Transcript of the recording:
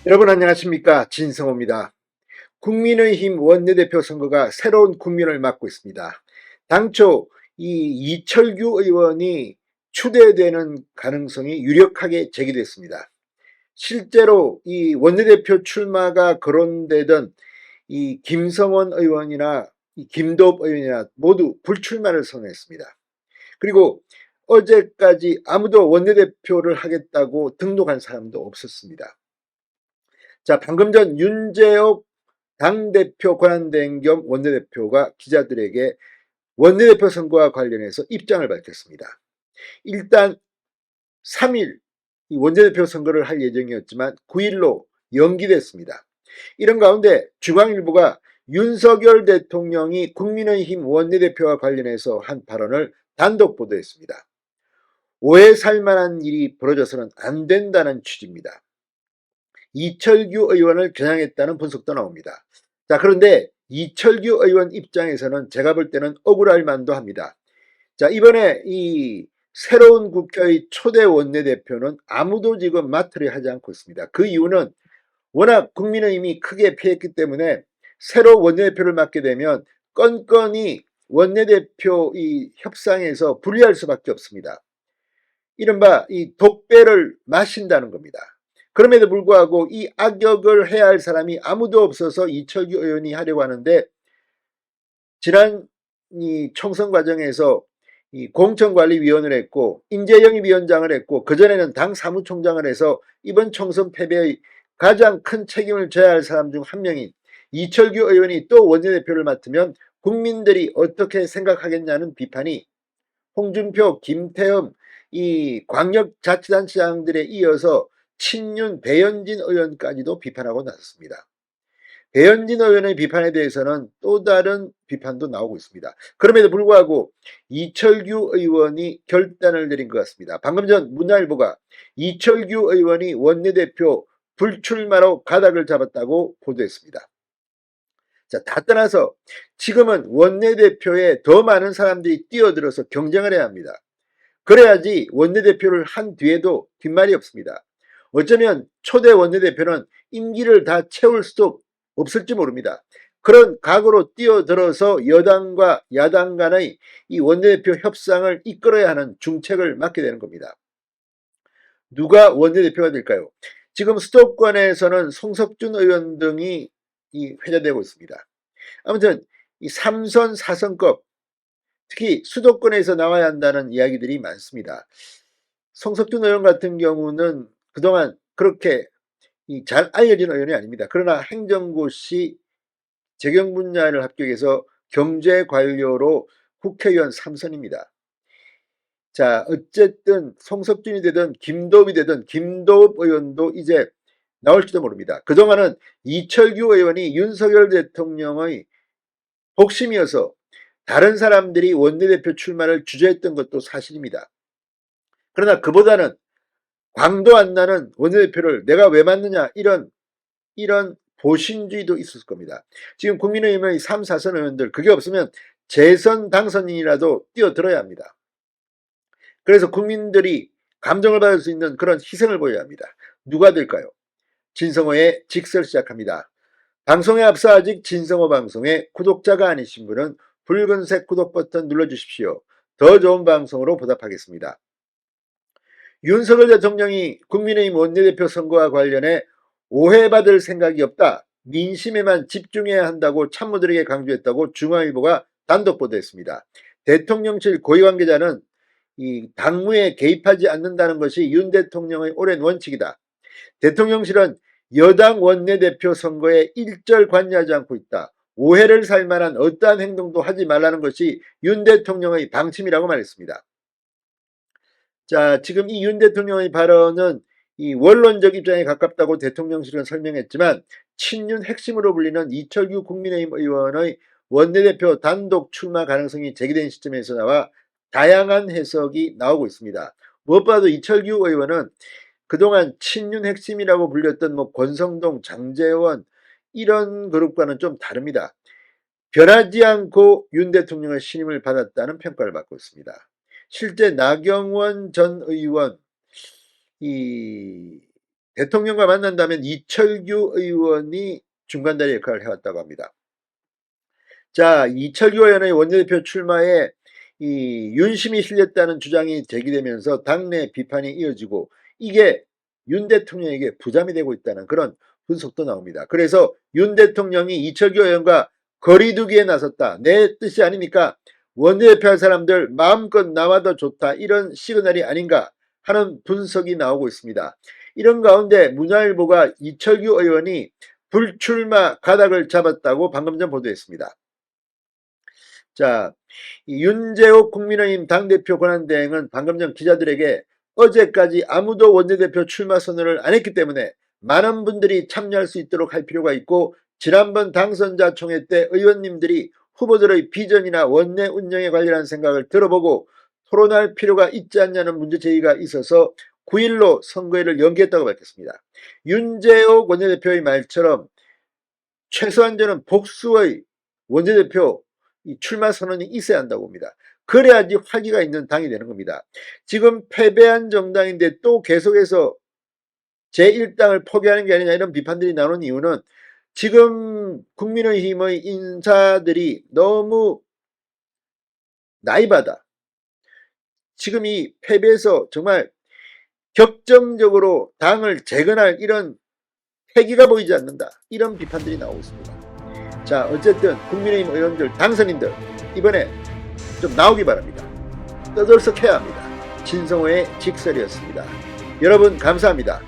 여러분 안녕하십니까? 진성호입니다. 국민의힘 원내대표 선거가 새로운 국면을 맞고 있습니다. 당초 이 이철규 의원이 추대되는 가능성이 유력하게 제기됐습니다. 실제로 이 원내대표 출마가 거론되던 이 김성원 의원이나 이 김도읍 의원이나 모두 불출마를 선언했습니다. 그리고 어제까지 아무도 원내대표를 하겠다고 등록한 사람도 없었습니다. 자, 방금 전 윤재옥 당대표 권한대행 겸 원내대표가 기자들에게 원내대표 선거와 관련해서 입장을 밝혔습니다. 일단 3일 이 원내대표 선거를 할 예정이었지만 9일로 연기됐습니다. 이런 가운데 중앙일보가 윤석열 대통령이 국민의힘 원내대표와 관련해서 한 발언을 단독 보도했습니다. 오해 살 만한 일이 벌어져서는 안 된다는 취지입니다. 이철규 의원을 겨냥했다는 분석도 나옵니다. 자, 그런데 이철규 의원 입장에서는 제가 볼 때는 억울할 만도 합니다. 자, 이번에 이 새로운 국회의 초대 원내대표는 아무도 지금 맡으려 하지 않고 있습니다. 그 이유는 워낙 국민의힘이 크게 패했기 때문에 새로 원내대표를 맡게 되면 건건이 원내대표 이 협상에서 불리할 수밖에 없습니다. 이른바 이 독배를 마신다는 겁니다. 그럼에도 불구하고 이 악역을 해야 할 사람이 아무도 없어서 이철규 의원이 하려고 하는데, 지난 이 총선 과정에서 이 공천관리위원을 했고 인재영입위원장을 했고 그전에는 당 사무총장을 해서 이번 총선 패배의 가장 큰 책임을 져야 할 사람 중 한 명인 이철규 의원이 또 원내대표를 맡으면 국민들이 어떻게 생각하겠냐는 비판이 홍준표, 김태흠 이 광역자치단체장들에 이어서 친윤 배현진 의원까지도 비판하고 나섰습니다. 배현진 의원의 비판에 대해서는 또 다른 비판도 나오고 있습니다. 그럼에도 불구하고 이철규 의원이 결단을 내린 것 같습니다. 방금 전 문화일보가 이철규 의원이 원내대표 불출마로 가닥을 잡았다고 보도했습니다. 자, 다 떠나서 지금은 원내대표에 더 많은 사람들이 뛰어들어서 경쟁을 해야 합니다. 그래야지 원내대표를 한 뒤에도 뒷말이 없습니다. 어쩌면 초대 원내대표는 임기를 다 채울 수도 없을지 모릅니다. 그런 각오로 뛰어들어서 여당과 야당 간의 이 원내대표 협상을 이끌어야 하는 중책을 맡게 되는 겁니다. 누가 원내대표가 될까요? 지금 수도권에서는 송석준 의원 등이 회자되고 있습니다. 아무튼 이 3선 4선급, 특히 수도권에서 나와야 한다는 이야기들이 많습니다. 송석준 의원 같은 경우는 그동안 그렇게 잘 알려진 의원이 아닙니다. 그러나 행정고시 재경 분야를 합격해서 경제관료로 국회의원 3선입니다. 자, 어쨌든 송석준이 되든 김도읍이 되든 김도읍 의원도 이제 나올지도 모릅니다. 그동안은 이철규 의원이 윤석열 대통령의 복심이어서 다른 사람들이 원내대표 출마를 주저했던 것도 사실입니다. 그러나 그보다는 광도 안 나는 원내대표를 내가 왜 맡느냐, 이런 보신주의도 있었을 겁니다. 지금 국민의힘의 3, 4선 의원들 그게 없으면 재선 당선인이라도 뛰어들어야 합니다. 그래서 국민들이 감정을 받을 수 있는 그런 희생을 보여야 합니다. 누가 될까요? 진성호의 직설 시작합니다. 방송에 앞서 아직 진성호 방송에 구독자가 아니신 분은 붉은색 구독 버튼 눌러주십시오. 더 좋은 방송으로 보답하겠습니다. 윤석열 대통령이 국민의힘 원내대표 선거와 관련해 오해받을 생각이 없다, 민심에만 집중해야 한다고 참모들에게 강조했다고 중앙일보가 단독 보도했습니다. 대통령실 고위 관계자는 이 당무에 개입하지 않는다는 것이 윤 대통령의 오랜 원칙이다. 대통령실은 여당 원내대표 선거에 일절 관여하지 않고 있다. 오해를 살 만한 어떠한 행동도 하지 말라는 것이 윤 대통령의 방침이라고 말했습니다. 자, 지금 이 윤 대통령의 발언은 이 원론적 입장에 가깝다고 대통령실은 설명했지만 친윤 핵심으로 불리는 이철규 국민의힘 의원의 원내대표 단독 출마 가능성이 제기된 시점에서 나와 다양한 해석이 나오고 있습니다. 무엇보다도 이철규 의원은 그동안 친윤 핵심이라고 불렸던 뭐 권성동, 장제원 이런 그룹과는 좀 다릅니다. 변하지 않고 윤 대통령의 신임을 받았다는 평가를 받고 있습니다. 실제 나경원 전 의원 이 대통령과 만난다면 이철규 의원이 중간다리 역할을 해왔다고 합니다. 자, 이철규 의원의 원내대표 출마에 이 윤심이 실렸다는 주장이 제기되면서 당내 비판이 이어지고 이게 윤 대통령에게 부담이 되고 있다는 그런 분석도 나옵니다. 그래서 윤 대통령이 이철규 의원과 거리두기에 나섰다. 내 뜻이 아니니까 원내대표 할 사람들 마음껏 나와도 좋다. 이런 시그널이 아닌가 하는 분석이 나오고 있습니다. 이런 가운데 문화일보가 이철규 의원이 불출마 가닥을 잡았다고 방금 전 보도했습니다. 자, 윤재옥 국민의힘 당대표 권한대행은 방금 전 기자들에게 어제까지 아무도 원내대표 출마 선언을 안 했기 때문에 많은 분들이 참여할 수 있도록 할 필요가 있고 지난번 당선자 총회 때 의원님들이 후보들의 비전이나 원내 운영에 관련한 생각을 들어보고 토론할 필요가 있지 않냐는 문제 제기가 있어서 9일로 선거일을 연기했다고 밝혔습니다. 윤재옥 원내대표의 말처럼 최소한 저는 복수의 원내대표 출마 선언이 있어야 한다고 봅니다. 그래야지 활기가 있는 당이 되는 겁니다. 지금 패배한 정당인데 또 계속해서 제1당을 포기하는 게 아니냐 이런 비판들이 나오는 이유는 지금 국민의힘의 인사들이 너무 나이바다. 지금 이 패배해서 정말 격정적으로 당을 재건할 이런 패기가 보이지 않는다. 이런 비판들이 나오고 있습니다. 자, 어쨌든 국민의힘 의원들, 당선인들 이번에 좀 나오기 바랍니다. 떠들썩해야 합니다. 진성호의 직설이었습니다. 여러분 감사합니다.